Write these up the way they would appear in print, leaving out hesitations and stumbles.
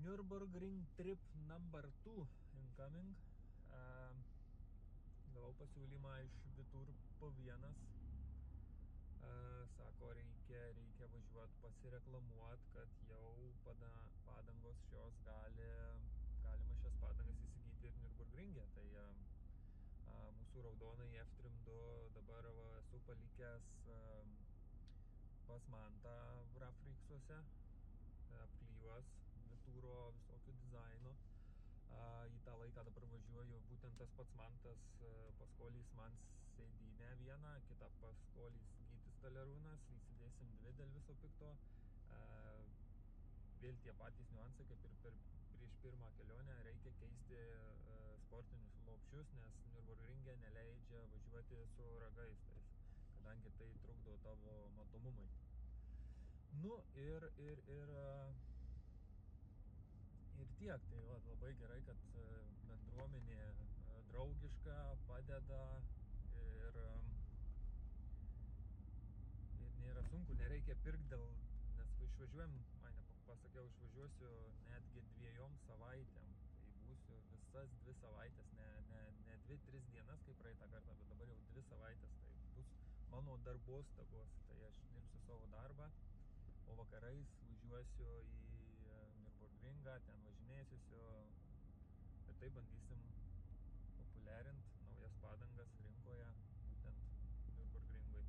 Nürburgring trip number 2 incoming. Gavau pasiūlymą iš Vitur P1. Sako, reikia važiuoti pasireklamuoti, kad jau padangos šios galima šias padangas įsigyti ir Nürburgringe. Tai mūsų raudonai F-Trim 2 dabar esu palikęs pas Mantą Rafriksuose, apklijuos Vituro visokių dizaino. Į tą laiką dabar važiuoju, būtent tas pats Mantas paskolys man sėdynę vieną, kitą paskolys Gytis Talerūnas, įsidėsim dvi dėl viso pikto. Vėl tie patys niuansai, kaip ir prieš pirmą kelionę, reikia keisti sportinius lopšius, nes Nürburgringe neleidžia važiuoti su ragais, kadangi tai trukdo tavo matomumui. Nu ir tiek, tai labai gerai, kad bendruomenė draugiška, padeda ir nėra sunku, nereikia pirkti nes išvažiuojam, pasakiau, išvažiuosiu netgi 2 savaitėm, tai būsiu visas 2 savaitės, ne 2-3 dienas kaip praeitą kartą, bet dabar jau 2 savaitės, tai bus mano darbostagos, tai aš dirbsiu savo darbą. O vakarais važiuosiu į Nürburgringą, ten važinėsiu ir taip bandysim populiarinti naujas padangas rinkoje, būtent Nürburgringui.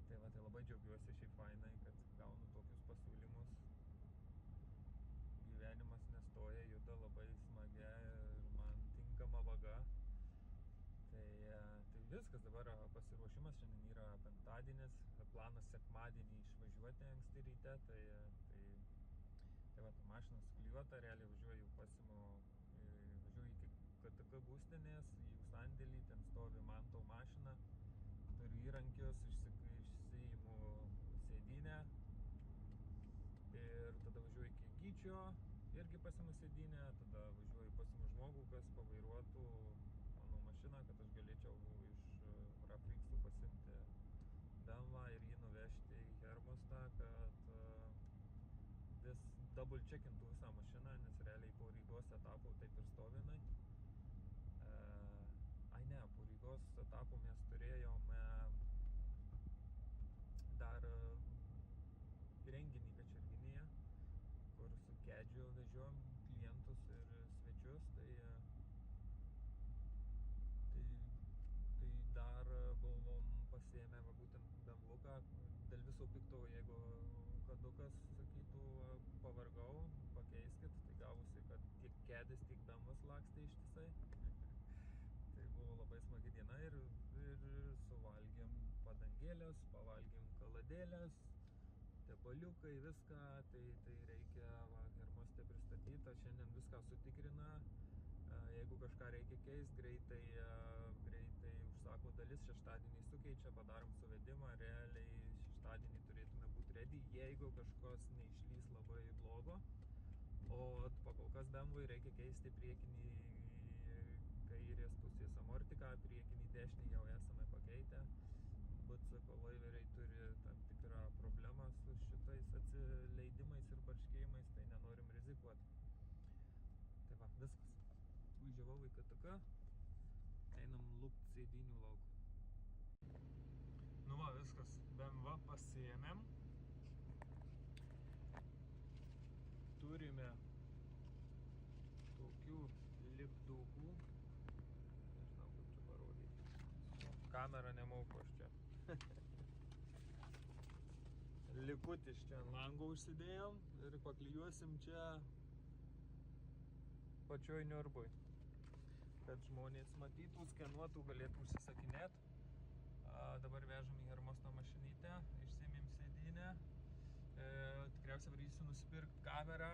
Tai labai džiaugiuosi šiaip fainai, kad gaunu tokius pasiūlymus. Gyvenimas nestoja, juda labai smagia ir man tinkama vaga. Tai viskas, dabar pasiruošimas, šiandien yra penktadienis, planas sekmadienį išvažiuoti anksti ryte, tai mašina suklijuota, realiai važiuoju iki KTK būstinės, į jų sandėlį, ten stovi Manto mašina, turiu įrankius, išsiimu sėdynę ir tada važiuoju iki Gyčio, irgi pasiimu sėdynę, tada važiuoju pasiimu žmogų, kas pavairuotų mano mašiną, kad aš galėčiau iš Rafriksų pasimti BMW ir jį nuvežti į Hermostą, kad vis double checkintų visą mašiną, nes realiai po Rygos etapų taip ir stovinai. Po Rygos etapų mes turėjome dar renginį Kačerginėje, kur su Kedžiu vežiojom klientus ir svečius, tai dar buvom pasiėmę būtent BMW-ką, dėl viso pikto, jeigu kadukas sakytų pavargau, pakeiskit, tai gavosi, kad tiek Kedis, tiek BMW lakstė ištisai. Tai buvo labai smagi diena ir suvalgėm padangėlės, pavalgėm kaladėlės, tepaliukai, viską, tai reikia Hermoste pristatyti, šiandien viską sutikrina. Jeigu kažką reikia keisti, greitai užsako dalis, šeštadienį sukeičia, padarom suvedimą, realiai šeštadienį turėtume būti ready, jeigu kažkas neišlys labai blogo. O pakol kas BMW reikia keisti priekinį kairės pusės amortiką, priekinį dešinį jau esame pakeitę. BCK laiveriai turi tam tikrą problemą su šitais atsileidimais ir barškėjimais, tai nenorim rizikuoti. Tai viskas. Važiavau į KTK, einam lupt sėdynių laukų. Viskas, BMW pasiėmėm. Turime tokių lipdukų. Nežinau, kaip čia parodyti. Kamera nemauko aš čia. Likutis čia ant lango užsidėjom ir paklijuosim čia pačioj Niurbui, kad žmonės matytų, skenuotų, galėtų užsisakinėti. Dabar vežam į Hermosto mašinytę, išsiėmėm sėdynę. Tikriausiai varysiu nusipirkti kamerą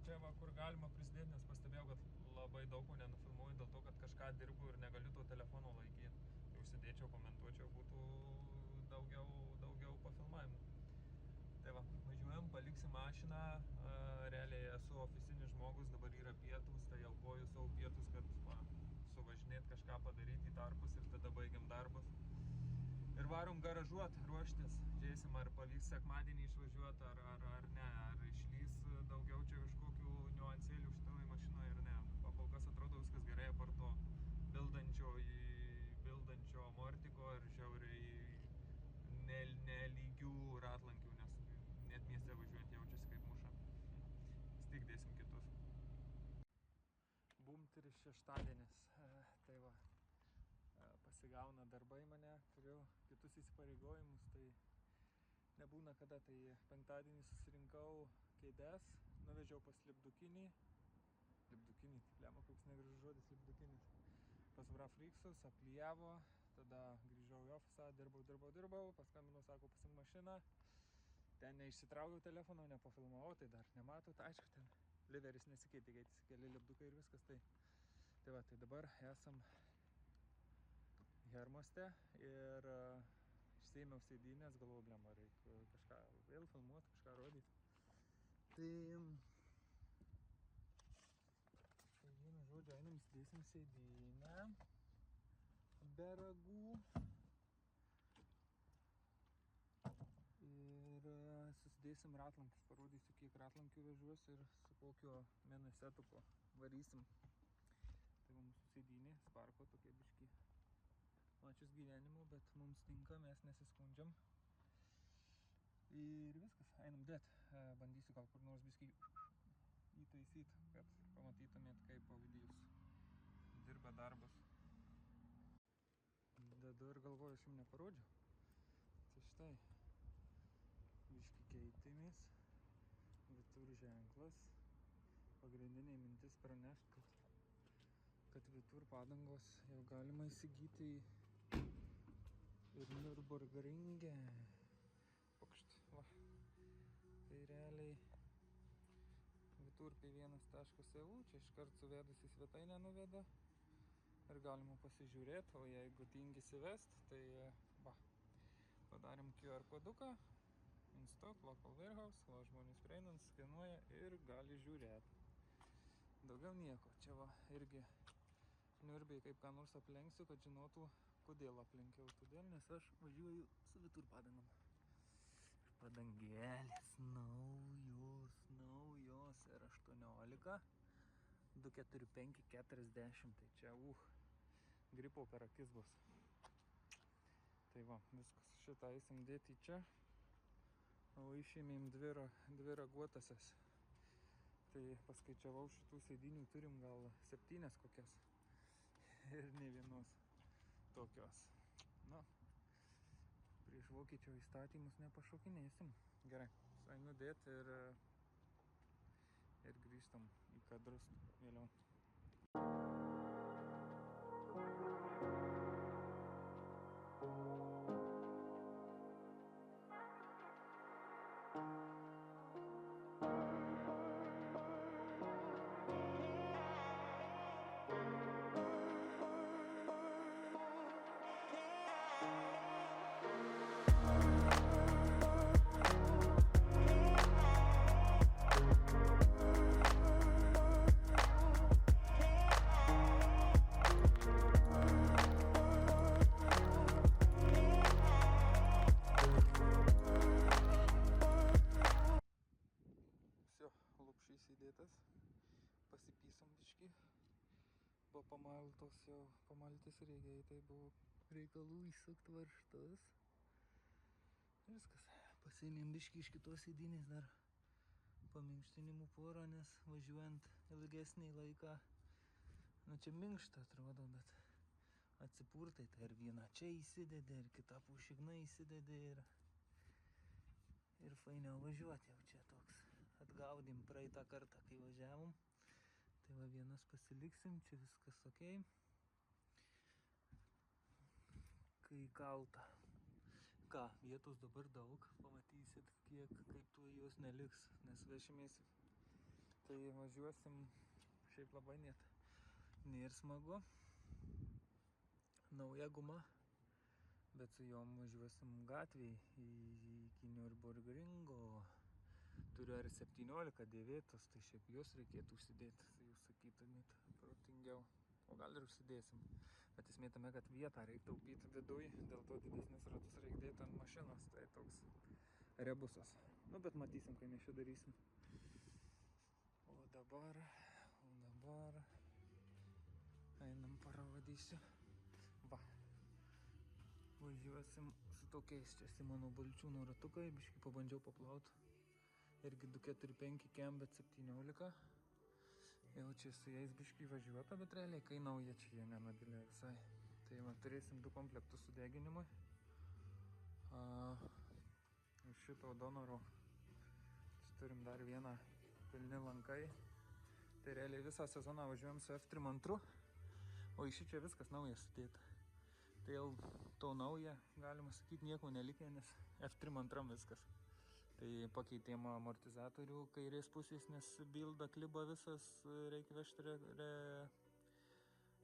čia, kur galima prisidėti, nes pastebėjau, kad labai daug ko nenufilmuoju dėl to, kad kažką dirbu ir negaliu to telefono laikyti. Tai užsidėčiau, komentuočiau, būtų daugiau pafilmavimų. Tai važiuojam, paliksim mašiną, realiai esu ofisinis žmogus, dabar yra pietus, tai aukoju savo pietus, kad suvažinėti kažką padaryti į tarpus ir tada baigiam darbus. Ir varom garažuoti, ruoštis, žiūrėsim, ar pavyks sekmadienį išvažiuoti, ar ne, ar išlys daugiau čia iš antras šeštadienis. Tai va, pasigauna darbai mane, turiu kitus įsipareigojimus, tai nebūna kada. Tai penktadienį susirinkau kėdes, nuvežiau pas lipdukinį, tai lemą koks negražus žodis lipdukinis, pas Vrafriksus, aplijavo, tada grįžau į ofisą, dirbau, paskambinau, sako, pasink mašiną, ten neišsitraukiau telefono, nepafilmavau, tai dar nematot, aišku, ten liveris nesikeitė, keitėsi keli lipdukai ir viskas, tai va, tai dabar esam Hermoste ir išsėmiau sėdynės, galvoju, blemba, reikia kažką vėl filmuoti, kažką rodyti. Tai vienu žodžiu, einam įsidėsim sėdynę be ragų ir susidėsim ratlankius, parodysiu, kiek ratlankių vežuosiu ir su kokio setupo varysim. Tai va mūsų sėdynė, Sparko tokia biški mačius gyvenimo, bet mums tinka, mes nesiskundžiam. Ir viskas, einam dėt. Bandysiu gal kur nors biški įtaisyti, kad pamatytumėt, kaip Ovidijus dirba darbus. Dedu ir galvoju, aš jums neparodžiau. Tai štai, biški keitėmės, Vitur ženklas. Pagrindinė mintis pranešti, kad Vitur padangos jau galima įsigyti ir Nürburgringe. Pokšt, va. Tai realiai Vitur p1.eu, čia iškart suvedus į svetainę nuveda ir galima pasižiūrėti, o jeigu tingi įsivest, tai va, padarėm QR koduką, in-stock, local warehouse, va, žmonės prieinant, skenuoja ir gali žiūrėti. Daugiau nieko, čia va irgi Niurbiai kaip ką nors aplenksiu, kad žinotų, kodėl aplenkiau. Todėl, nes aš važiuoju su Vitur padangom. Padangėlės naujos ir 18, 245, 40, tai čia gripo per akis bus. Tai va, viskas, šitą eisim dėti čia, o išėmėm dvi raguotasias. Tai paskaičiavau, šitų sėdinių turim gal 7 kokias ir ne vienos tokios. Na, prieš vokiečio įstatymus nepašokinėsim. Gerai, einu dėti ir grįžtam į kadrus vėliau. Lupšys įdėtas, pasipysom biškį, buvo pamaltos jau, pamaltis reikiai, tai buvo reikalų įsukt varžtus. Viskas, pasiėmėm biškį iš kitos sėdynės dar paminkštinimų porą, nes važiuojant ilgesnį laiką, nu čia minkšta atrodo, bet atsipurtai, tai ir viena čia įsidedė, ir kita pušigna įsidedė ir fainiau važiuoti jau čia toks. Atgaudim praeitą kartą, kai važiavom. Tai va, vienas pasiliksim, čia viskas okei. Kai kalta. Ką, vietos dabar daug, pamatysit, kaip tu jos neliks, nes vešimės. Tai važiuosim, šiaip labai nėr smagu. Nauja guma, bet su jom važiuosim gatvėj iki Nürburgringo. Turiu R17 dėvėtos, tai šiaip jos reikėtų užsidėti, tai jūs sakytumėt protingiau. O gal ir užsidėsim. Bet esmė tame, kad vietą reikia taupyti viduj, dėl to didesnis ratus reikia dėti ant mašinos, tai toks rebusas. Nu, bet matysim, kai mes čia darysim. O dabar einam parodysiu. Va. Važiuosim su tokiais čia Simono Balčiūno ratukai, biškį pabandžiau paplauti. Irgi 245 KM, bet 17. Jau čia su jais biškai važiuota, bet realiai kai nauja čia jie nenudėlė visai. Tai va, turėsim 2 komplektus sudeginimui. Iš šito donoro turim dar vieną pilni lankai. Tai realiai visą sezoną važiuojam su F32, o iš čia viskas naujas sudėta. Tai jau to nauja, galima sakyti, nieko nelikė, nes F32 viskas. Tai pakeitėm amortizatorių kairės pusės, nes bilda kliba visas, reikia vežti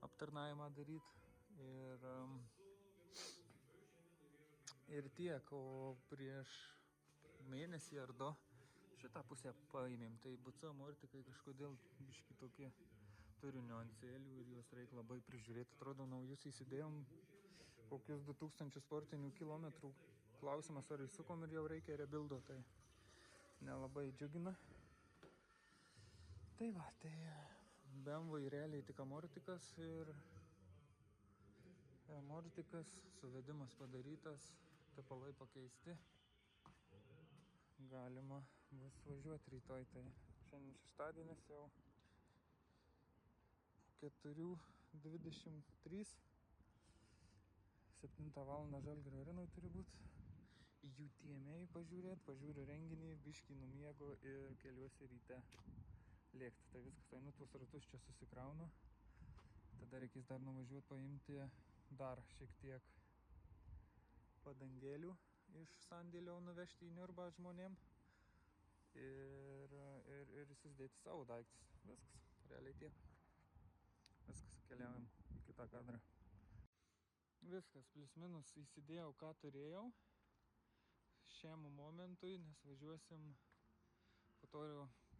aptarnavimą daryti. Ir tiek, o prieš mėnesį ar 2 šitą pusę paėmėm. Tai BC amortikai kažkodėl biški tokie turi niuansėlių ir juos reikia labai prižiūrėti. Atrodo, naujus įsidėjom kokius 2000 sportinių kilometrų. Klausimas, ar įsukom ir jau reikia rebildo, tai nelabai džiugina. Tai va, tai BMW realiai tik amortikas ir amortikas, suvedimas padarytas, tepalai pakeisti. Galima bus važiuoti rytoj, tai šiandien šeštadienis jau 4:23. 7 valandą Žalgirio arenoj turi būti. UTMA pažiūriu renginį, biškį numiego ir keliuosi ryte lėkti. Tai viskas, einu tuos ratus čia susikraunu. Tada reikės dar nuvažiuoti paimti dar šiek tiek padangėlių iš sandėlio nuvežti į Niurbą žmonėm ir susidėti savo daiktus. Viskas, realiai tiek. Viskas, keliaujam į kitą kadrą. Viskas, plius minus įsidėjau, ką turėjau šiam momentui, nes važiuosim po to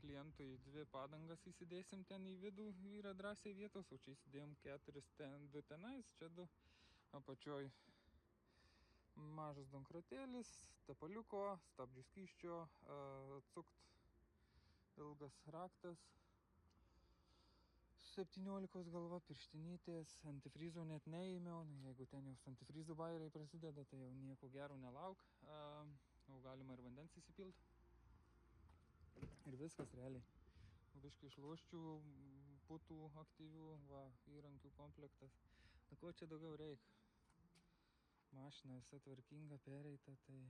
klientui 2 padangas įsidėsim ten į vidų, yra drąsiai vietos, o čia įsidėjom 2 tenais, čia 2 apačioj. Mažas donkratėlis, tepaliuko, stabdžių skysčio, atsukt ilgas raktas, 17 galva, pirštinytės, antifrizų net neėmiau, jeigu ten jau antifrizų bairiai prasideda, tai jau nieko gero nelauk, o galima ir vandens įsipilti. Ir viskas realiai. Biškai išloščių, putų aktyvių, va, įrankių komplektas. Na ko čia daugiau reikia? Mašina visa tvarkinga, pereita, tai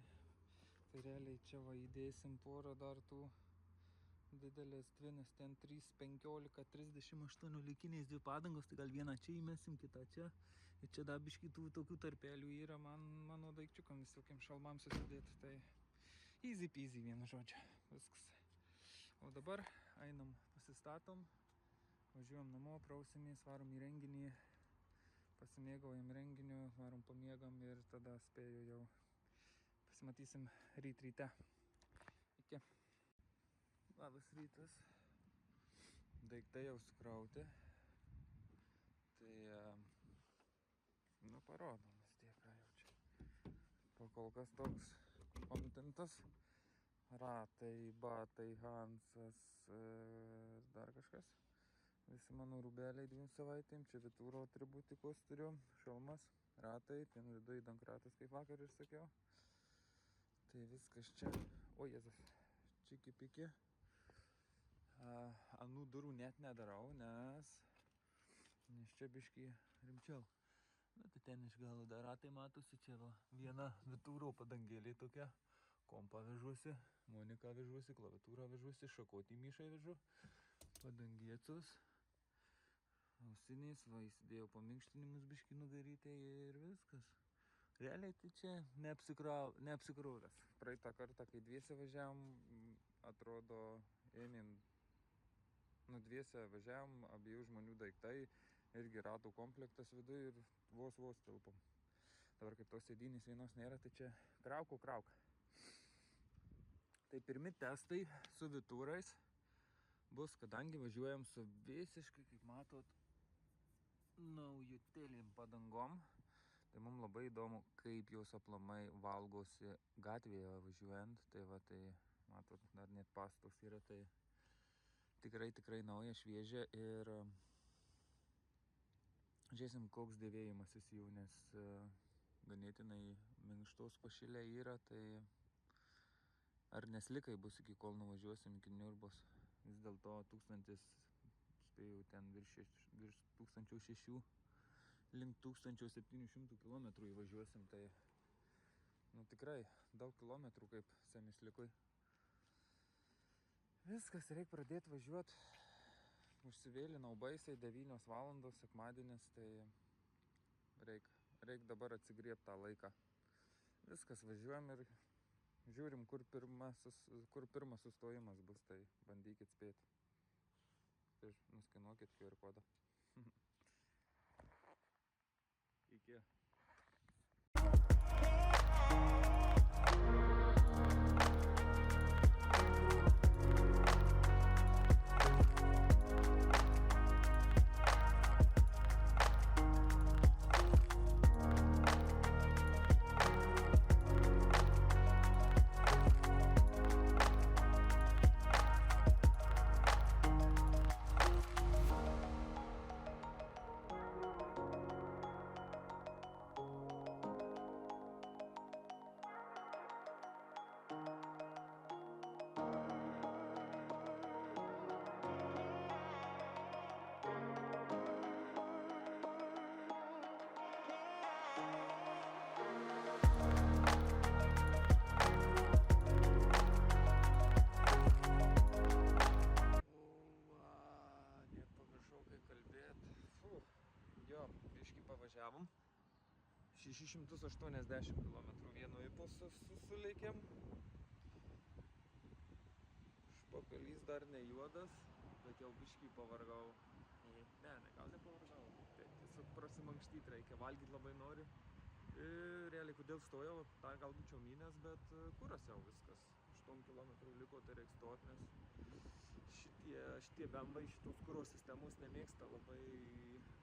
realiai čia va įdėsim porą dar tų didelės 2, nes ten 3, 15, 38 likiniais 2 padangos, tai gal vieną čia įmesim, kitą čia. Ir čia dar biškai tų tokių tarpelių yra mano daikčiukam visokiam šalmam susidėti, tai easy peasy, vienu žodžiu, viskas. O dabar einam, pasistatom, važiuojam namo, prausimės, varom į renginį, pasimėgaujam renginiu, varom pamiegam ir tada spėju jau pasimatysim ryte. Iki. Labas rytas. Daiktai jau sukrauti. Tai, parodom vis tiek, ką jau čia. Pakol kas toks kontentas. Ratai, batai, Hansas, dar kažkas. Visi mano rūbeliai 2 savaitėm. Čia Vitūro atributikos turiu. Šalmas, ratai, ten viduje dankratas, kaip vakar ir sakiau. Tai viskas čia. O Jėzus, čiki piki. Anų durų net nedarau, nes čia biškai rimčiau. Bet tai ten iš galo dar ratai matosi, čia va viena Vitūro padangėlė tokia. Kompą vežuosi, Moniką vežuosi, klaviatūrą vežuosi, šakotį Myšai vežu, padangėcus, ausiniais, va įsidėjau paminkštinimus biškai nugaryti ir viskas. Realiai tai čia neapsikrovęs. Praeitą kartą, kai 2 važiavom, atrodo, ėmėm, 2 važiavom, abiejų žmonių daiktai, irgi ratų komplektas viduje ir vos tilpom. Dabar kaip tos sėdynės vienos nėra, tai čia krauk. Tai pirmi testai su Vitūrais bus, kadangi važiuojam su visiškai, kaip matot, naujutėlėm padangom. Tai mums labai įdomu, kaip jos aplamai valgosi gatvėje važiuojant. Tai va, tai matot, dar net pastos yra, tai tikrai nauja, šviežia ir žiūrėsim, koks dėvėjimasis jų, nes ganėtinai minkštos pašilė yra, tai ar neslikai bus iki kol nuvažiuosim iki Niurbos. Vis dėlto 1000 tai jau ten virš 1006 link 1700 km įvažiuosim, tai tikrai daug kilometrų kaip Semislikui. Viskas, reikia pradėti važiuoti. Užsivėlinau baisiai 9 valandos sekmadienis, tai reik dabar atsigriebti tą laiką. Viskas, važiuojam ir žiūrim, kur pirmas sustojimas bus, tai bandykit spėti. Ir nuskinuokit QR kodą. Iki. Pavažiavom 680 km vienu įpusą suleikėm. Špakalys dar ne juodas, bet jau biškį pavargau. Ne, gal nepavargau. Tai tiesiog prasimankštyti reikia, valgyti labai nori. Ir realiai, kodėl stojau, dar gal būčiau mynęs, bet kuras jau viskas. 8 km liko, tai reikia stoti, nes šitie bembai šitos kuro sistemos nemėgsta labai,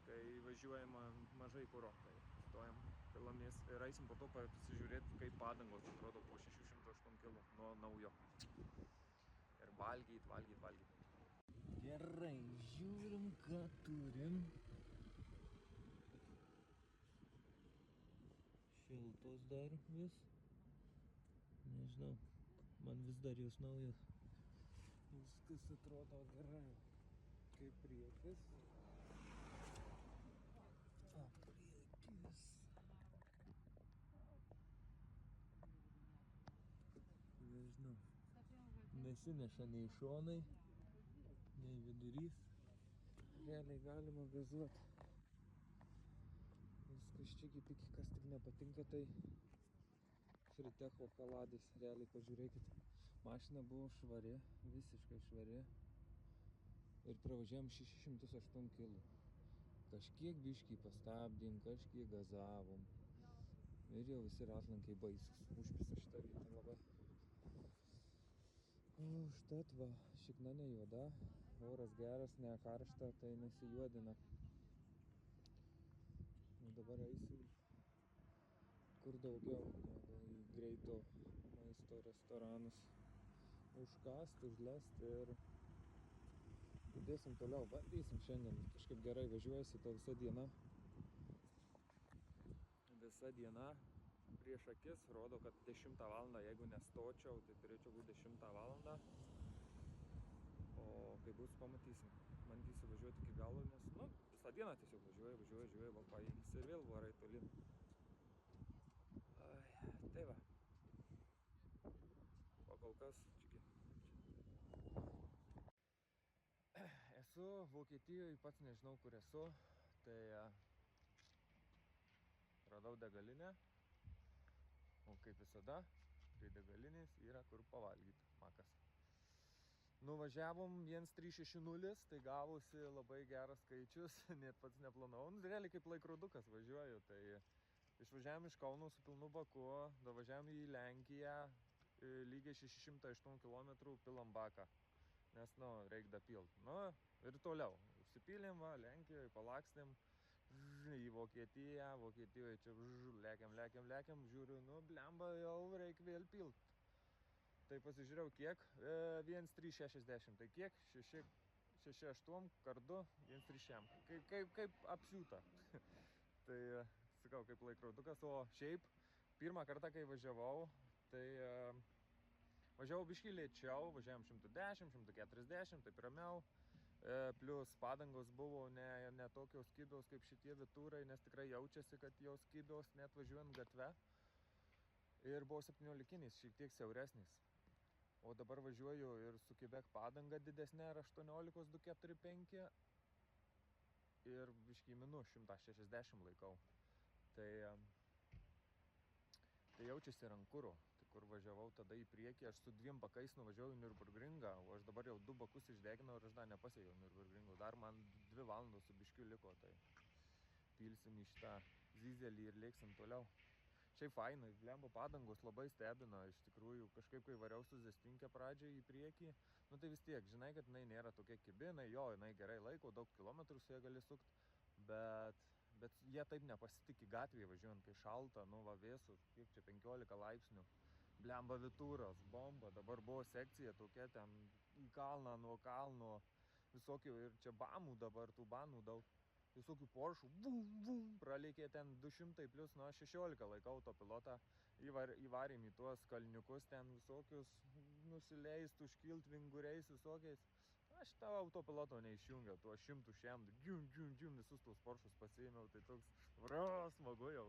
kai važiuojama mažai kuro. Tai stojam, pilamės ir eisim po to pasižiūrėti, kaip padangos atrodo po 608 km nuo naujo. Ir valgyt. Gerai, žiūrim, ką turim. Šiltos dar vis. Nežinau, man vis dar jos naujos. Viskas atrodo gerai. Kaip priekis. Priekis. Nežinau. Nesineša nei šonai, nei vidurys. Realiai galima gazuoti. Viskas čiki-piki, kas tik nepatinka, tai Fritecho kaladais. Realiai pažiūrėkit, mašina buvo švari, visiškai švari. Ir pravažiavom 608 km. Kažkiek biškį pastabdėm, kažkiek gazavom. Ir jau visi ratlankiai baisus. Užpisa šitą vietą labai. Užtat va, šikna ne juoda, oras geras, ne karšta, tai nesijuodina. Dabar eisim kur daugiau negu į greito maisto restoranus. Užkast, užlest ir judėsim toliau. Bandysim šiandien. Kažkaip gerai važiuojasi ta visa diena. Visa diena prieš akis rodo, kad 10 valandą, jeigu nestočiau, tai turėčiau būti 10 valandą. O kai bus, pamatysim. Bandysiu važiuoti iki galo, nes, visą dieną tiesiog važiuoju, va pailgis ir vėl varai tolin. Tai va. O kol kas, čiki. Esu Vokietijoje, pats nežinau, kur esu. Tai radau degalinę. O kaip visada, prie degalinės yra kur pavalgyti. Makas. Nuvažiavom 1360, tai gavosi labai geras skaičius, net pats neplanavau. Realiai kaip laikrodukas važiuoju, tai išvažiavom iš Kauno su pilnu baku, davažiavom į Lenkiją, lygiai 608 km pilam baką, nes, reik dapilt. Ir toliau, užsipylėm, Lenkijoje, palakstėm į Vokietiją, Vokietijoje čia lekiam, žiūriu, blemba, jau reik vėl pilt. Tai pasižiūrėjau kiek, 1,360, tai kiek, 6,8 kart 2, 1,3. Kaip apsiūta. Tai sakau, kaip laikrodukas, o šiaip pirmą kartą, kai važiavau, tai važiavau biškį lėčiau, važiavom 110, 140, taip ramiau. Plius padangos buvo ne tokios skydos kaip šitie vitūrai, nes tikrai jaučiasi, kad jos skydos net važiuojant gatve. Ir buvo 17-inis, šiek tiek siauresnis. O dabar važiuoju ir su Quebec padanga didesnė, 18 245 ir biškį minu 160 laikau. Tai jaučiasi rankuro. Tai kur važiavau tada į priekį, aš su 2 bakais nuvažiavau į Nürburgringą, o aš dabar jau 2 bakus išdeginau ir aš dar nepasiekiau Nürburgringo. Dar man 2 valandos su biškiu liko, tai pilsim į šitą zyzelį ir lėksim toliau. Šiaip fainai, blemba padangos labai stebina, iš tikrųjų, kažkaip kai variau su Zestinke pradžiai į priekį, nu tai vis tiek, žinai, kad jinai nėra tokia kibi, jinai gerai laiko, daug kilometrų su jie gali sukt, bet jie taip nepasitikė gatvėje važiuojant, kai šalta, nu va vėsu, kiek čia 15 laipsnių, blemba vitūros, bomba, dabar buvo sekcija tokia ten į kalną, nuo kalno, visokių ir čia banų dabar, tų banų daug. Visokių Porschų, pralėkė ten 200 plus, nu 16 laikau autopilotą, įvarėm į tuos kalniukus ten visokius, nusileist, užkilt vinguriais visokiais. Aš tą autopiloto neišjungiau, tuo 100 šiam, visus tuos Porschus pasiėmiau, tai toks, smagu jau,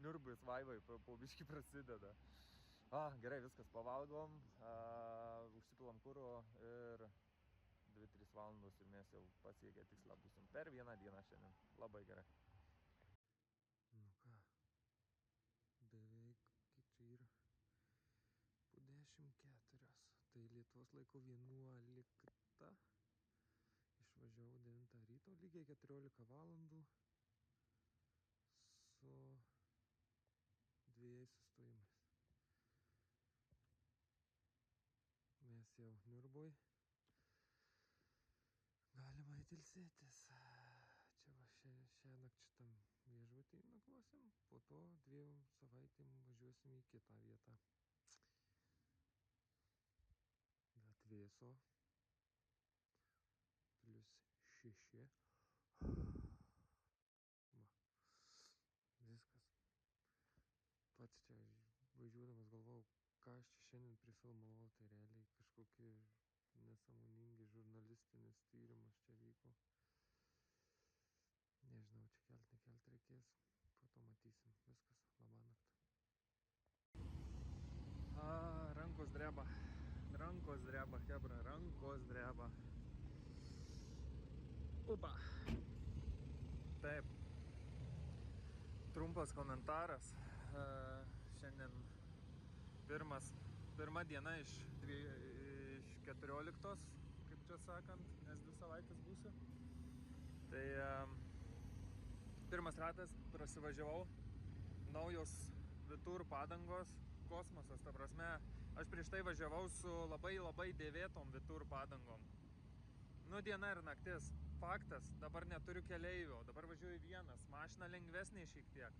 Niurbis vaivai po biškį prasideda. Gerai, viskas pavalgom, užsipilam kuro ir 2-3 valandos ir mes jau pasiekę tikslą būsim per vieną dieną šiandien. Labai gerai. Nu ką, beveik, kiek čia yra, po 10:04. Tai Lietuvos laiko 11. Išvažiavau 9 ryto, lygiai 14 valandų su 2 sustojimais. Mes jau Niurboj. Galima įtilsėtis. Čia va šiąnakt šitam viešbutį nakvosim, po to 2 savaitėm važiuosim į kitą vietą. Bet vėso +6. Viskas. Pats čia važiuodamas galvojau, ką aš čia šiandien prifilmavau, tai realiai kažkokie nesąmoningi žurnalistinis tyrimas čia vyko. Nežinau, čia kelt nekelt reikės, po to matysim. Viskas, labanakt. Rankos dreba, chebra, rankos dreba. Upa. Taip. Trumpas komentaras. Šiandien pirma diena iš 14, kaip čia sakant, nes 2 savaitės būsiu. Tai pirmas ratas prasivažiavau, naujos Vitur padangos, kosmosas, ta prasme, aš prieš tai važiavau su labai dėvėtom Vitur padangom. Nu, diena ir naktis, faktas, dabar neturiu keleivio, dabar važiuoju vienas, mašina lengvesnė šiek tiek.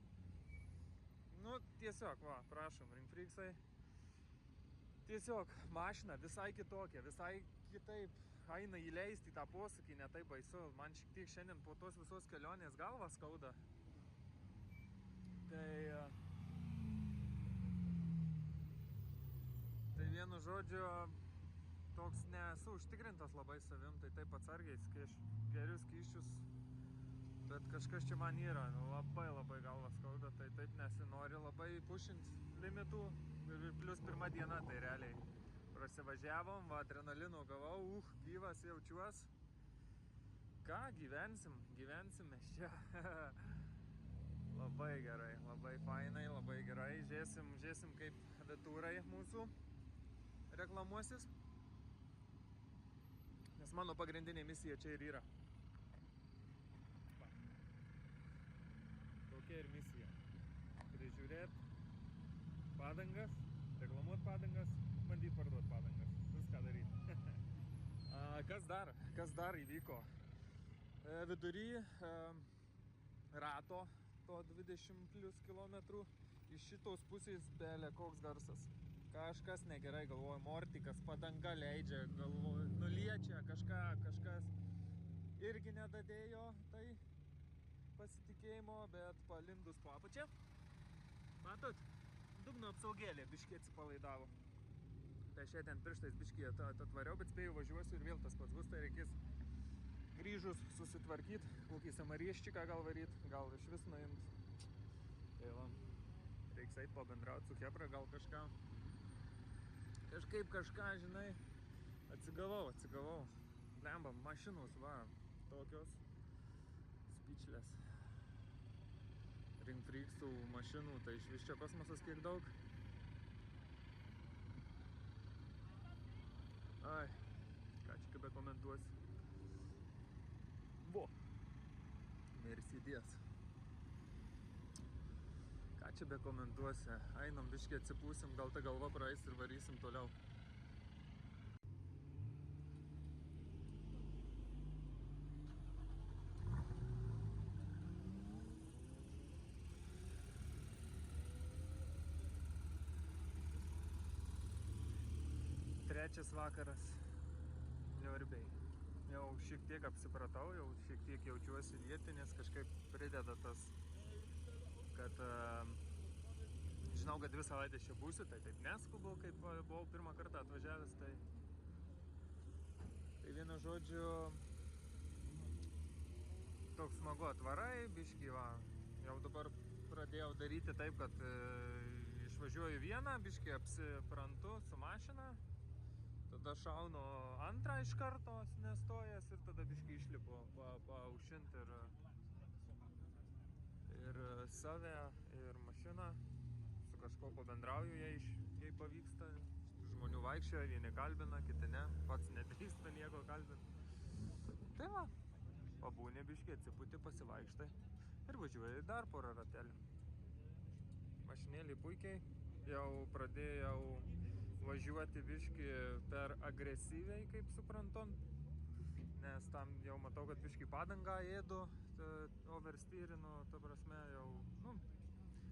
Nu, tiesiog, va, prašom, Ringfreaksai, tiesiog mašina visai kitokia, visai kitaip eina įleisti tą posūkį, ne taip baisu. Man šiek tiek šiandien po tos visos kelionės galvą skauda. Tai vienu žodžiu, toks nesu užtikrintas labai savim, tai taip atsargiai geriu skysčius, bet kažkas čia man yra, labai galvą skauda, tai taip nesinori labai pušint limitų. Ir plius pirma diena, tai realiai prasivažiavom, va, adrenalino gavau, gyvas jaučiuos. Ką, gyvensim mes čia. Labai gerai, labai fainai, labai gerai. Žiūrėsim kaip Vitūrai mūsų reklamuosis. Nes mano pagrindinė misija čia ir yra. Tokia ir misija. Prižiūrėt padangas, reklamuot padangas, bandyt parduot padangas. Viską daryti. Kas dar įvyko? Vidury rato to 20 plus kilometrų iš šitos pusės belė koks garsas. Kažkas negerai, galvoju, mortikas, padanga leidžia, galvoju, nuliečia, kažkas irgi nedadėjo tai pasitikėjimo, bet palindus po apačia. Matot, dugno apsaugėlė biškį atsipalaidavo. Tai šiandien pirštais biškį atvariau, bet spėjau važiuosiu ir vėl tas pats bus, tai reikės grįžus susitvarkyt, kokį samarieščiką gal varyt, gal iš vis nuimt. Tai va, reiks eit pabendraut su chebra, gal kažką. Kažkaip kažką, žinai, atsigavau. Blemba, mašinos, va, tokios. Speechless. Ringfreaksų mašinų, tai iš vis čia kosmosas kiek daug. Ai, ką čia kaip komentuosi. Vo, Mercedes. Ką čia be komentuosi. Einam biškį atsipūsim, gal ta galva praeis ir varysim toliau. Trečias vakaras Liorbiai. Jau šiek tiek apsipratau, jau šiek tiek jaučiuosi vietinis, kažkaip prideda tas, kad žinau, kad 2 savaitės čia būsiu, tai taip neskubu, kaip buvau pirmą kartą atvažiavęs, tai vienu žodžiu toks smagu atvarai, biškį va, jau dabar pradėjau daryti taip, kad išvažiuoju vieną, biškį apsiprantu su mašina. Tada šaunu antrą iš karto, nestojęs ir tada biškį išlipu paušinti ir save, ir mašiną. Su kažko pabendrauju, jei pavyksta. Žmonių vaikščioja, vieni kalbina, kiti ne. Pats nedrįsta nieko kalbinti. Tai va, pabūni biškį, atsipūti, pasivaikštai ir važiuoji dar porą ratelių. Mašinėlį puikiai, jau pradėjau važiuoti biškį per agresyviai, kaip suprantu, nes tam jau matau, kad biškį padangą ėdu, overstyrinu, ta prasme jau,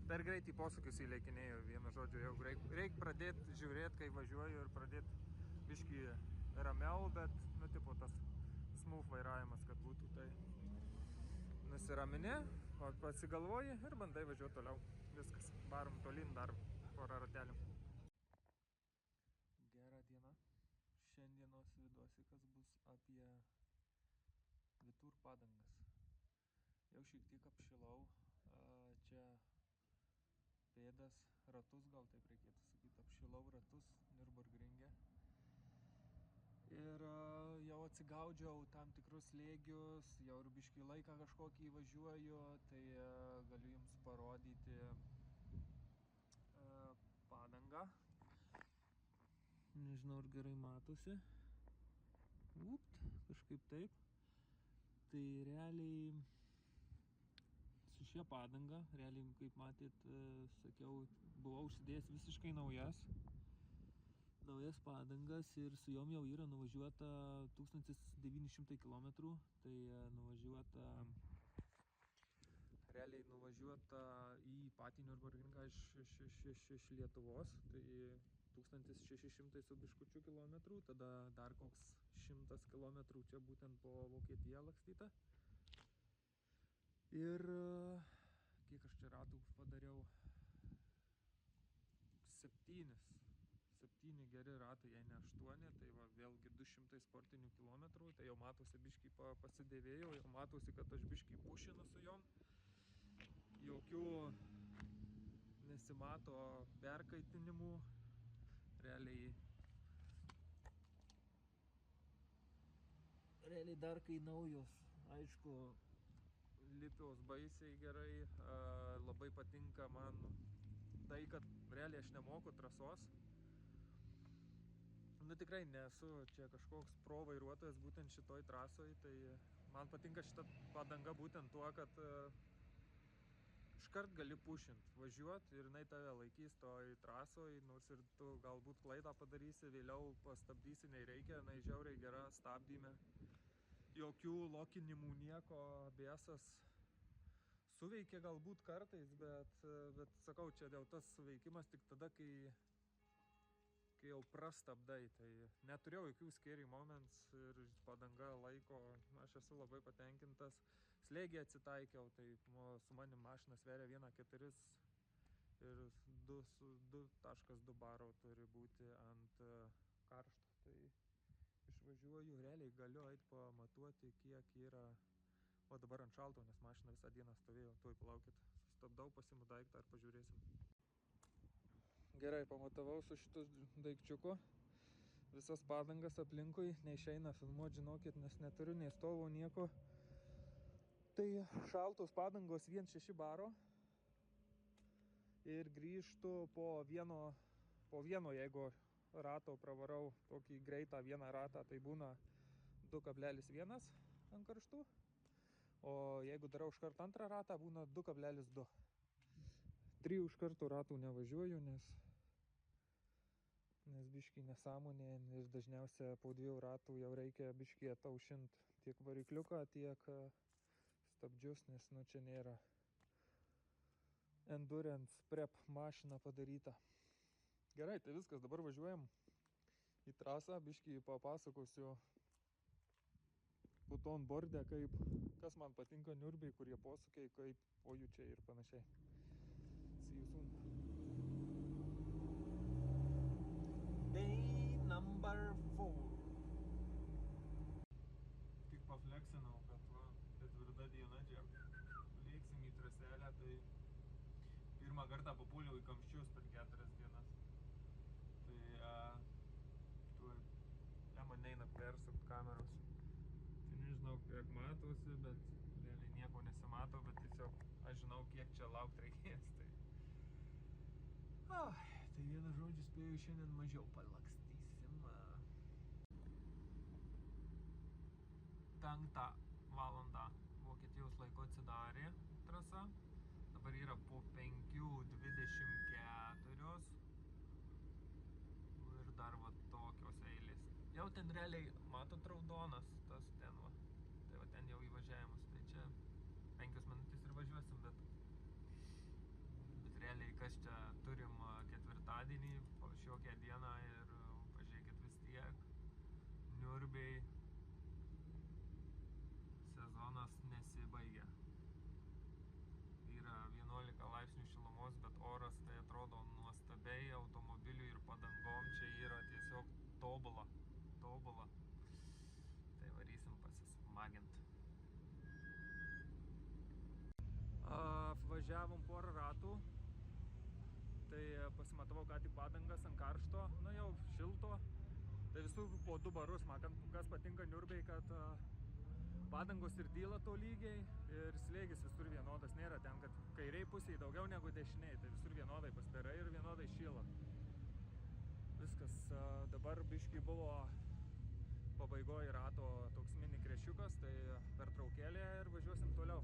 per greitai posūkius įleikinėjau, vienu žodžiu, jau reik pradėti žiūrėti, kai važiuoju ir pradėti biškį ramiau, bet, tipo tas smooth vairavimas, kad būtų, tai nusiramini, pasigalvoji ir bandai važiuoti toliau. Viskas, varom tolyn dar porą ratelių. Gerą dieną. Šiandienos vidosikas bus apie Vitur padangas. Jau šiek tiek apšilau. Čia pėdas, ratus, gal taip reikėtų sakyti, apšilau ratus Nürburgringe. Ir jau atsigaudžiau tam tikrus slėgius, jau ir biškį laiką kažkokį važiuoju, tai galiu jums parodyti padangą. Nežinau, ar gerai matosi. Kažkaip taip. Tai realiai su šia padanga, realiai, kaip matėt, sakiau, buvau užsidėjęs visiškai naujas padangas ir su jom jau yra nuvažiuota 1900 km. Tai nuvažiuota į patį Nürburgringą iš Lietuvos. Tai 1600 su biškučiu kilometrų, tada dar koks 100 kilometrų čia būtent po Vokietiją lakstyta. Ir kiek aš čia ratų padariau? 7 geri ratai, jei ne 8, tai va vėlgi 200 sportinių kilometrų, tai jau matosi biškį pasidėvėjau, jau matosi, kad aš biškį pušinu su jom. Jokių nesimato perkaitinimų. Realiai dar kai naujos, aišku, lipios baisiai gerai, labai patinka man tai, kad realiai aš nemoku trasos. Tikrai nesu čia kažkoks pro vairuotojas būtent šitoj trasoj, tai man patinka šita padanga būtent tuo, kad iškart gali pušint, važiuot ir jinai tave laikys toj trasoj, nors ir tu galbūt klaidą padarysi, vėliau pastabdysi, nereikia, jinai žiauriai gera stabdyme. Jokių lokinimų, nieko, ABS-as suveikia galbūt kartais, bet sakau, čia dėl tas suveikimas tik tada, kai jau prastabdai, tai neturėjau jokių scary moments ir padanga laiko, aš esu labai patenkintas. Slėgį atsitaikiau, tai su manim mašina sveria 1,4 ir 2,2 baro turi būti ant karšto, tai iš Važiuoju, realiai galiu eiti pamatuoti, kiek yra. O dabar ant šalto, nes mašina visą dieną stovėjo. Tuoj palaukit. Sustabdau, pasiimu daiktą ir pažiūrėsim. Gerai, pamatavau su šitu daikčiuku. Visas padangas aplinkui. Neišeina filmuoti, žinokit, nes neturiu nei stovo, nieko. Tai šaltos padangos 1,6 baro. Ir grįžtu po vieno, jeigu rato pravarau tokį greitą vieną ratą, tai būna 2,1 ant karštų. O jeigu darau iškart antrą ratą, būna 2,2. 3 iš karto ratų nevažiuoju, nes biškį nesąmonė ir dažniausia po 2 ratų jau reikia biškį ataušint tiek varikliuką, tiek stabdžius, nes čia nėra endurance prep mašina padaryta. Gerai, tai viskas, dabar važiuojam į trasą, biškį papasakosiu po to on borde, kas man patinka niurbiai, kurie posūkiai, kaip pojūčiai ir panašiai. See you soon. Day number 4. Tik pafleksinau, kad 4 diena čia lėksim į traselę, tai pirmą kartą papuoliau į kamščius per 4 dienas. Tai man neina persukt kameros. Tai nežinau, kiek matosi, bet realiai nieko nesimato, bet tiesiog aš žinau, kiek čia laukt reikės. Tai vieną žodžiu spėju, šiandien mažiau palakstysim. 5 valandą Vokietijos laiko atsidarė trasa. Dabar yra po 5:24 ir dar va tokios eilės. Jau ten realiai, matot, raudonas tas ten va. Tai va ten jau įvažiavimas, tai čia 5 minutės ir važiuosim, bet realiai kas čia turim ketvirtadienį, šiokią dieną ir pažiūrėkit vis tiek, niurbiai, sezonas nesibaigia. Yra 11 laipsnių šilumos, bet oras tai atrodo nuostabiai, automobiliui ir padangom čia yra tiesiog tobula. Tai varysim pasismagint. Važiavom porą ratų, tai pasimatavau ką tik padangas ant karšto, jau šilto. Tai visų po 2 barus, man kas patinka niurbiai, kad padangos ir dyla to lygiai ir slėgis visur vienodas, nėra ten, kad kairiai pusėje daugiau negu dešiniai, tai visur vienodai pasidarai ir vienodai šyla. Viskas, dabar biškį buvo pabaigoje rato toks mini krešiukas, tai pertraukėlė ir važiuosim toliau.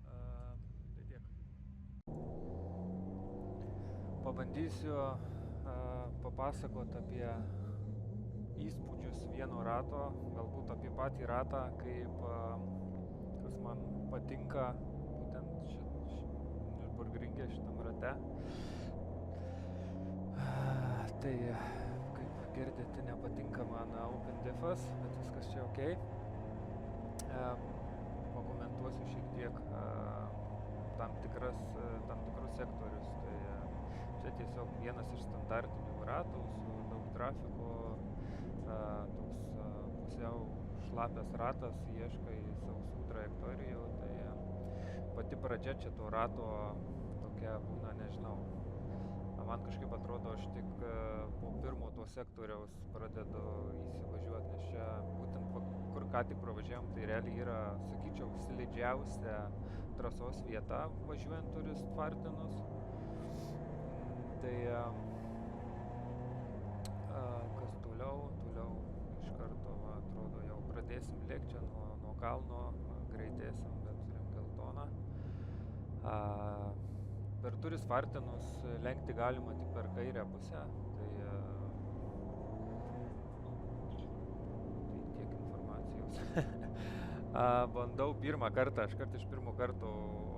Tai tiek. Pabandysiu papasakot apie įspūdžius vieno rato, galbūt apie patį ratą, kas man patinka būtent Nürburgringe šitam rate. Tai, kaip girdite, nepatinka man Open Diffas, bet viskas čia ok. Pakomentuosiu šiek tiek tam tikrus sektorius. Tai čia tiesiog vienas iš standartinių ratų su daug trafiko, toks pusiau šlapias ratas, ieškai sausų trajektorijų. Tai pati pradžia čia to rato tokia būna, nežinau. Man kažkaip atrodo, aš tik po pirmo to sektoriaus pradedu įsivažiuoti, nes čia būtent kur ką tik pravažiavom, tai realiai yra, sakyčiau, slidžiausia trasos vieta važiuojant turist tvartinus. Tai kas toliau iš karto, atrodo, jau pradėsim lėkti čia nuo kalno, greitėsim, bet turim geltoną. Per turist tvartinus lenkti galima tik per kairę pusę, tai tiek informacijos. Bandau pirmą kartą, aš iš pirmo karto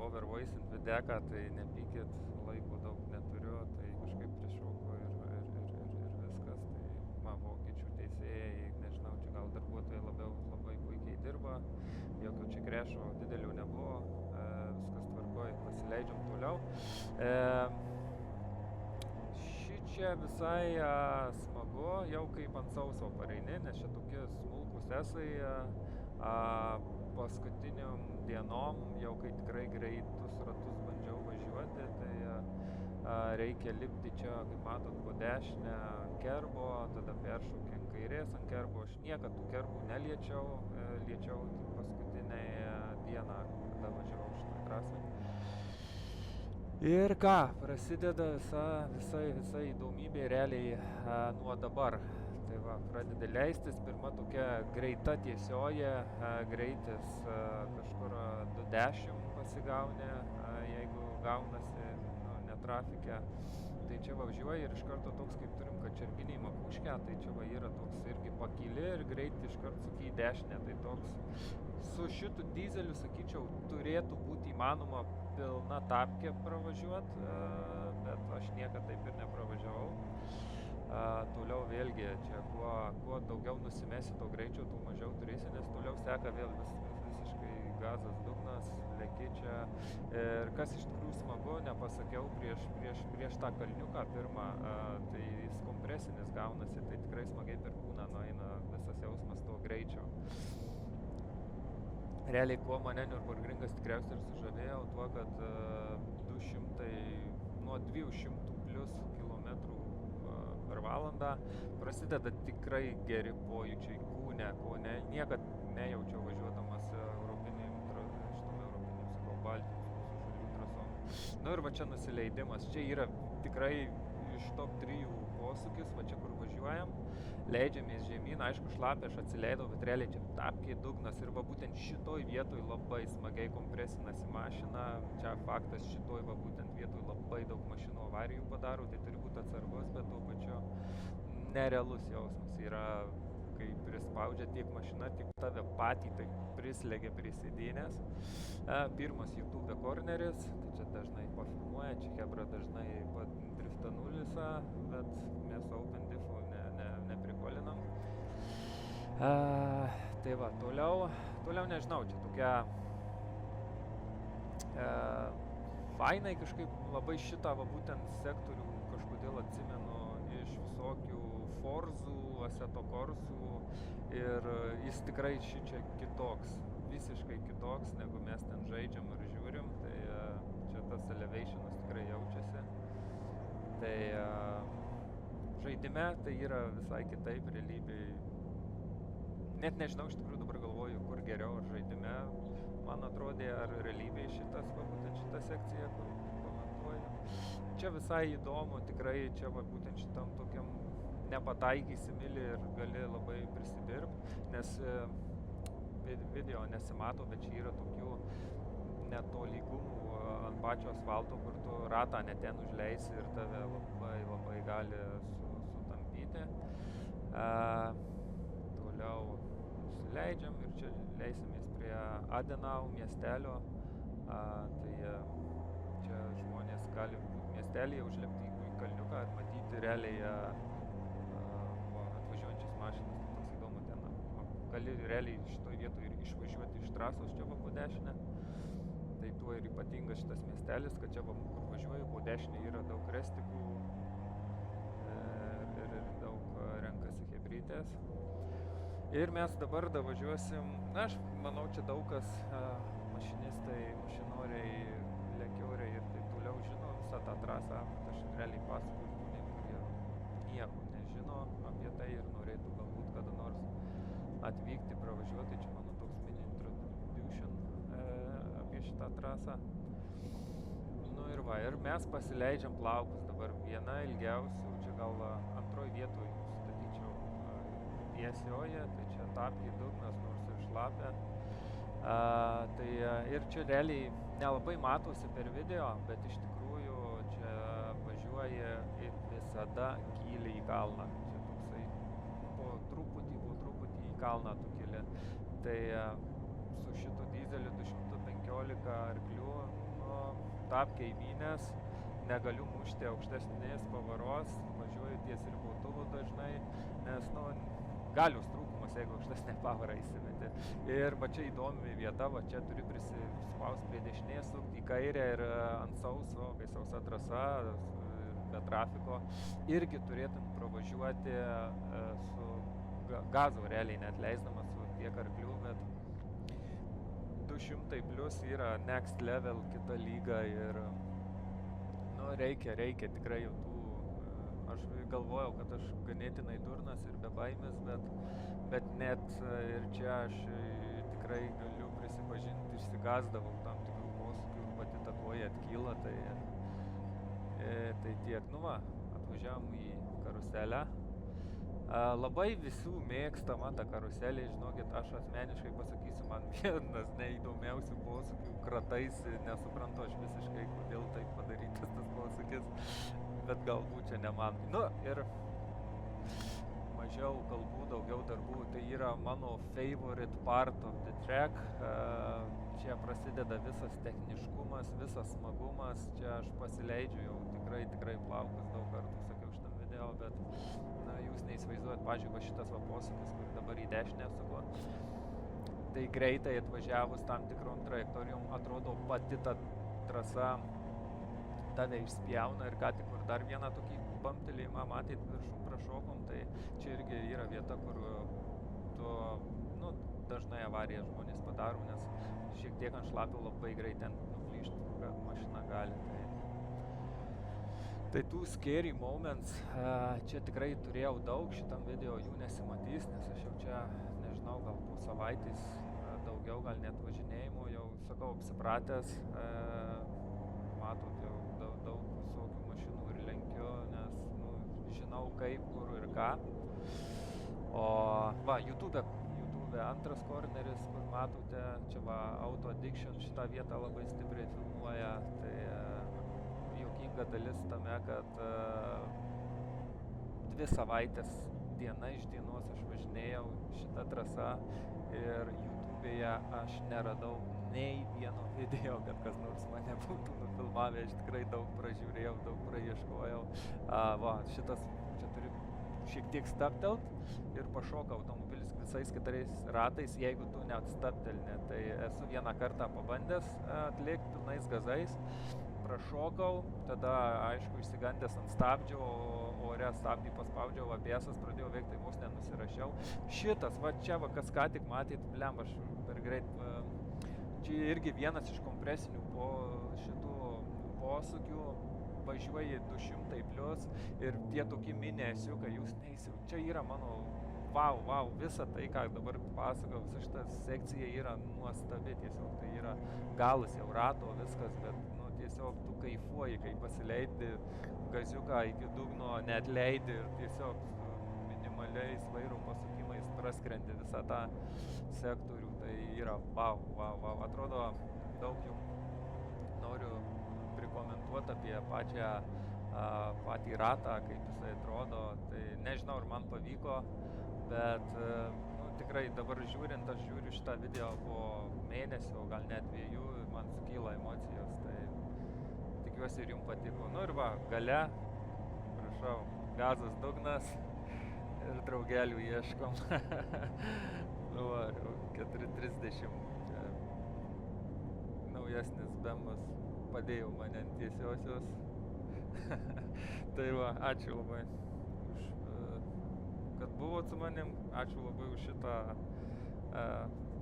overvoicint videką, tai nepykit, laiko daug neturiu, tai kažkaip prišauko ir viskas. Tai vokiečių teisėjai, nežinau, čia gal darbuotojai labai puikiai dirba, jokio čia krešo didelio nebuvo, viskas tvarkoj, pasileidžiam toliau. Šičia visai smagu, smagu, jau kaip ant sauso pareini, nes čia tokie smulkus esai, paskutiniom dienom, jau kai tikrai greitus ratus bandžiau važiuoti, tai reikia lipti čia, kaip matot, po dešinę ant kerbo, tada peršaukia ant kairės ant kerbo. Aš niekad tų kerbų neliečiau, liečiau tik paskutinę dieną, kada važiavau šitą trasą. Ir ką, prasideda visa įdomybė realiai nuo dabar. Tai va, pradeda leistis, pirma tokia greita tiesioja, greitis kažkur 210 pasigaunė, jeigu gaunasi netrafike. Tai čia važiuoja ir iš karto toks, kaip turim kačerginį Makuškę, tai čia va yra toks irgi pakyli ir greit iš karto suki į dešinę. Tai toks su šitu dizeliu, sakyčiau, turėtų būti įmanoma pilna tapkė pravažiuoti, bet aš niekad taip ir nepravažiavau. Toliau vėlgi, čia kuo daugiau nusimesi to greičio, tuo mažiau turėsi, nes toliau seka vėl visiškai gazas, dugnas, leki čia. Ir kas iš tikrųjų smagu, nepasakiau prieš tą kalniuką pirmą, tai jis kompresinis gaunasi, tai tikrai smagiai per kūną nueina visas jausmas to greičio. Realiai, kuo mane Nürburgringas tikriausiai ir sužavėjo, tuo, kad nuo 200 plus kilometrų per valandą prasideda tikrai geri pojūčiai kūne, ko niekad nejaučiau važiuodamas Baltijos šalių trasom. Nu ir va čia nusileidimas. Čia yra tikrai iš top 3 posūkis, va čia kur važiuojam. Leidžiamės žemyn, aišku šlapia, aš atsileidau, bet realiai čia tapkiai dugnas ir va būtent šitoj vietoj labai smagiai kompresinasi mašina. Čia faktas, šitoj va būtent vietoj labai daug mašinų avarijų padaro, tai turi būti atsargus, bet tuo pačiu nerealus jausmas yra, kai prispaudžia tiek mašina, tiek tave patį, tai prislegia prie sėdynės. Pirmas YouTube korneris, tai čia dažnai pafilmuoja, čia hebra dažnai drifta nulisą, bet mes open diffu neprikolinam. Tai va, toliau nežinau, čia tokia fainai kažkaip labai šitą va būtent sektorių kažkodėl atsimenu iš visokių Forzų, Assetto Corsų ir jis tikrai šičia kitoks, visiškai kitoks, negu mes ten žaidžiam ir žiūrim, tai čia tas elevationas tikrai jaučiasi. Tai žaidime tai yra visai kitaip, realybėj. Net nežinau, iš tikrųjų dabar galvoju, kur geriau, ar žaidime, man atrodė, ar realybėj būtent šita sekcija, kur komentuoju. Čia visai įdomu, tikrai čia būtent šitam tokiam nepataikysi milį ir gali labai prisidirbti, nes video nesimato, bet čia yra tokių netolygumų ant pačio asfalto, kur tu ratą net ten užleisi ir tave labai gali sutampyti. Toliau nusileidžiam ir čia leisimės prie Adenau miestelio. Tai čia žmonės gali būti miestelėje užlepti į kalniuką ir matyti realiai atvažiuojančias mašinas, tai toks įdomu ten. Gali realiai šitoj vietoj ir išvažiuoti iš trasos čia va po dešinę. Tai tuo ir ypatingas šitas miestelis, kad čia va kur važiuoju, po dešinė yra daug restikų ir daug renkasi hebrytės. Ir mes dabar važiuosim, aš manau, čia daug kas mašinistai, mašinoriai, lekioriai ir taip toliau žino visą tą trasą. Aš realiai pasakoju žmonėm, kurie nieko nežino apie tai ir norėtų galbūt kada nors atvykti, pravažiuoti. Čia mano toks mini introduction apie šitą trasą. Nu ir va, ir mes pasileidžiam plaukus dabar viena ilgiausių, čia gal antroj vietoj statyčiau tiesioje, tai čia tapkiai dugnas, nors ir šlapia. Tai ir čia realiai nelabai matosi per video, bet iš tikrųjų čia važiuoja ir visada kyli į kalną. Čia toksai po truputį į kalną tu kyli. Tai su šitu dizeliu 215 arklių tapkiai įmynės, negaliu mušti aukštesnės pavaros, važiuoju ties ribotuvu dažnai, nes galios trūkumas, jeigu aukštesnė pavara įsimeti. Ir va čia įdomi vieta, va čia turi prispaust prie dešinės, sukti į kairę ir ant sauso, kai sausa trasa, be trafiko, irgi turėtum pravažiuoti su gazu realiai net leisdamas su tiek arklių, bet 200 plus yra next level, kita lyga ir reikia tikrai jau tų, aš galvojau, kad aš ganėtinai durnas ir bebaimis, bet net ir čia aš tikrai galiu prisipažinti, išsigasdavau tam tikrų posūkių ir pati ta koja atkyla, tai tiek, atvažiavom į karuselę. Labai visų mėgstama ta karuselė, žinokit, aš asmeniškai pasakysiu, man vienas neįdomiausių posūkių, kratais, nesuprantu aš visiškai, kodėl taip padarytas tas posūkis, bet galbūt čia ne man. Ir mažiau kalbų, daugiau darbų, tai yra mano favorite part of the track. Čia prasideda visas techniškumas, visas smagumas, čia aš pasileidžiu jau tikrai plaukus, daug kartų sakiau šitam video, bet jūs neįsivaizduojat, pažiūrėjau, šitas posūkis, kur dabar į dešinę suko. Tai greitai atvažiavus tam tikrom trajektorijom, atrodo pati ta trasa tave išspjauna ir ką tik kur dar vieną tokį bamtelėjimą matyt viršum prašokom, tai čia irgi yra vieta, kur dažnai avariją žmonės padaro, nes šiek tiek ant šlapio labai greit ten nuplyšti, kad mašina gali. Tai tų scary moments čia tikrai turėjau daug, šitam video jų nesimatys, nes aš jau čia, nežinau, gal po savaitės daugiau, gal net važinėjimo, jau, sakau, apsipratęs, matot, jau daug visokių mašinų ir lenkiu, nes, žinau kaip, kur ir ką. O, YouTube antras korneris, kur matote, čia Auto Addiction šitą vietą labai stipriai filmuoja, tai juokinga dalis tame, kad 2 savaitės diena iš dienos aš važinėjau šitą trasą ir YouTube'e aš neradau nei vieno video, kad kas nors mane būtų nufilmavę, aš tikrai daug pražiūrėjau, daug praieškojau. Šitas čia turi šiek tiek stabtelt ir pašoka automobilis visais 4 ratais, jeigu tu net stabtelni. Tai esu vieną kartą pabandęs atlikti pilnais gazais, prašokau, tada, aišku, išsigandęs ant stabdžio, ore stabdį paspaudžiau, ABS-as pradėjau veikti, tai vos nenusirašiau. Šitas, čia, kas ką tik matyt, blem, aš per greit, čia irgi vienas iš kompresinių po šitų posūkių, važiuoji 200 plus ir tie tokie minėsiukai, jūs neįsiu. Čia yra mano wow, visa tai, ką dabar pasakau, visa šita sekcija yra nuostabi, tiesiog tai yra galas jau rato, viskas, bet tiesiog tu kaifuoji, kai pasileidi gaziuką iki dugno, neatleidi ir tiesiog minimaliais vairo pasukimais praskrendi visą tą sektorių, tai yra wow, atrodo daug jums noriu prikomentuoti apie patį ratą, kaip jisai atrodo, tai nežinau, ar man pavyko, bet tikrai dabar žiūrint, aš žiūriu šitą video po mėnesio, gal net 2, man sukyla emocijos, tai tikiuosi ir jums patiko. Ir gale, prašau, gazas dugnas ir draugelių ieškom. 4:30 naujesnis bemas padėjo mane ant tiesiosios. Tai ačiū labai kad buvot su manim, ačiū labai už šitą,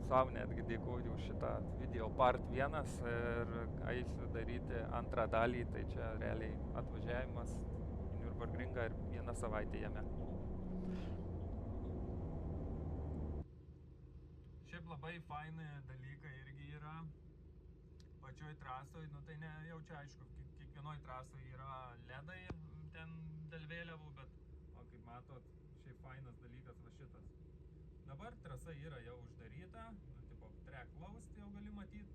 savo netgi dėkoju už šitą video part 1 ir eisiu daryti antrą dalį, tai čia realiai atvažiavimas į Nürburgringą ir 1 savaitę jame. Šiaip labai faini dalykai irgi yra pačioj trasoj, tai ne, jau čia aišku, kiekvienoj trasoj yra ledai ten dėl vėliavų, bet kaip matot, šiaip fainas dalykas šitas. Dabar trasa yra jau uždaryta, tipo track closed jau gali matyti,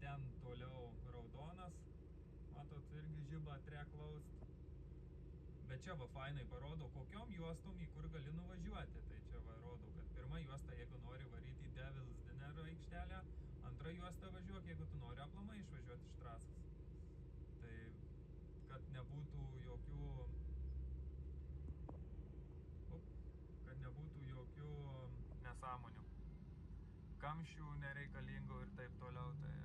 ten toliau raudonas, matot, irgi žiba track closed, bet čia fainai parodo, kokiom juostom į kur gali nuvažiuoti, tai čia rodo, kad pirma juosta, jeigu nori varyti į Devil's Dinner aikštelę, antra juosta važiuok, jeigu tu nori aplamai išvažiuoti iš trasos. Tai, kad nebūtų jokių nesąmonių, kamščių nereikalingų ir taip toliau. Tai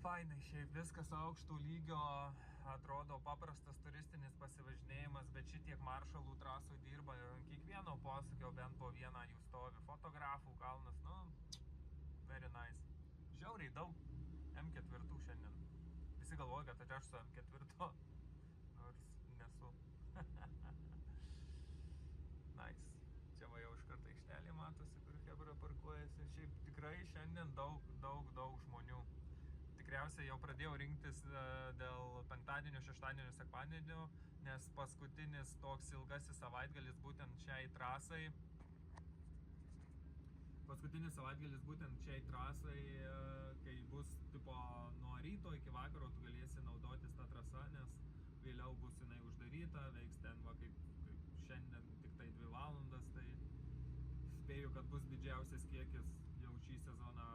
Fainai, šiaip viskas aukšto lygio, atrodo paprastas turistinis pasivažinėjimas, bet šitiek maršalų trasų dirba, kiekvieno posūkio bent po vieną jų stovi. Fotografų kalnas, nu, very nice. Žiauriai daug M4 šiandien. Visi galvoja, kad aš su M4, nors nesu. Nice. Čia va jau iš karto aikštelė matosi, kur chebra parkuojasi. Šiaip tikrai šiandien daug žmonių. Tikriausiai jau pradėjau rinktis dėl penktadienio, šeštadienio, sekmadienio, nes paskutinis toks ilgasis savaitgalis būtent šiai trasai. Kai bus tipo nuo ryto iki vakaro tu galėsi naudotis tą trasą, nes vėliau bus jinai uždaryta, veiks ten va kaip šiandien tik tai 2 valandas, tai spėju, kad bus didžiausias kiekis jau šį sezoną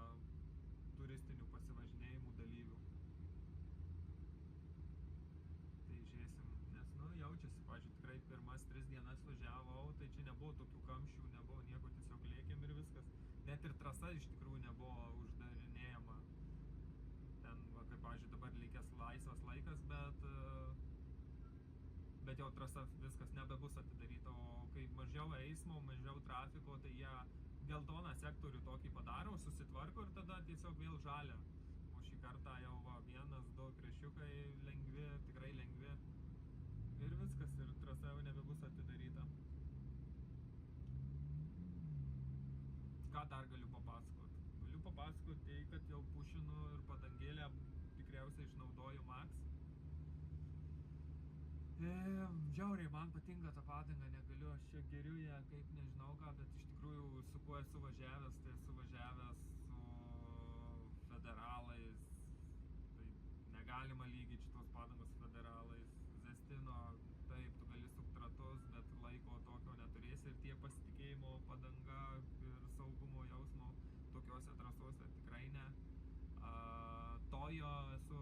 turistinių pasivažinėjimų dalyvių. Tai žiūrėsim, nes nu jaučiasi, pavyzdžiui, tikrai pirmas 3 dienas važiavau, tai čia nebuvo tokių kamščių, nebuvo nieko, tiesiog lėkėm ir viskas. Net ir trasa iš tikrųjų nebuvo uždarinėjama. Ten, va, kaip, pavyzdžiui, dabar likęs laisvas laikas, bet jau trasa viskas nebebus atidaryta, o kai mažiau eismo, mažiau trafiko, tai jie geltoną sektorių tokį padaro, susitvarko ir tada tiesiog vėl žalia. O šį kartą jau va, 1-2 krešiukai lengvi, tikrai lengvi. Ir viskas, ir trasa jau nebebus atidaryta. Ką dar galiu papasakoti? Galiu papasakoti tai, kad jau pušinu ir padangėlę tikriausiai išnaudoju max. Žiauriai, man patinka ta padanga, negaliu, aš čia geriu ją kaip nežinau ką, bet iš tikrųjų su kuo esu važiavęs, tai esu važiavęs su federalais, tai negalima lygyti šitos padangos su federalais. Zestino, taip, tu gali sukt ratus, bet laiko tokio neturėsi ir tie pasitikėjimo padanga ir saugumo jausmo tokiuose trasose tikrai ne. Tojo esu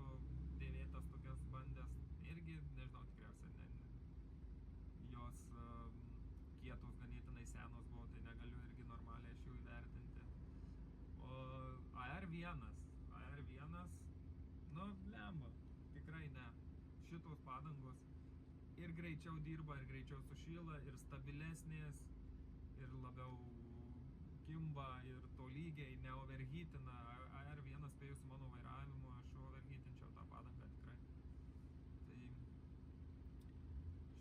dėvėtas tokias bandęs, irgi, nežinau, tikriausiai jos kietos ganėtinai senos buvo, tai negaliu irgi normaliai aš jų įvertinti. O AR1, nu, lemba, tikrai ne. Šitos padangos ir greičiau dirba, ir greičiau sušyla, ir stabilesnės, ir labiau kimba, ir tolygiai neoverheatina. AR1 spėjus su mano vairavimu, aš overheatinčiau tą padangą tikrai. Tai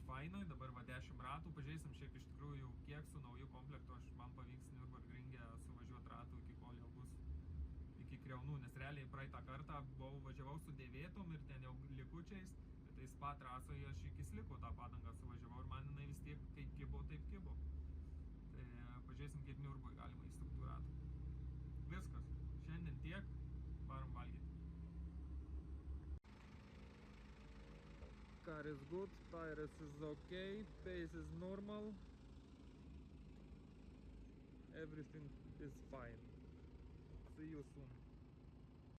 fainai, dabar va 10 ratų, pažiūrėsim šiaip iš tikrųjų, kiek su nauju komplektu man pavyks Nürburgringe suvažiuoti ratų, iki kol jau bus iki Kriaunų, nes realiai praeitą kartą važiavau su dėvėtom ir ten jau likučiais, bet tai spa trasoje aš iki sliko tą padangą suvažiavau ir man jinai vis tiek kaip kibo, taip kibo. Tai pažiūrėsim, kaip Nürburgui galima įsuktų ratų. Viskas, šiandien tiek, varom valgyti. Car is good, tires is okay, pace is normal, everything is fine. See you soon.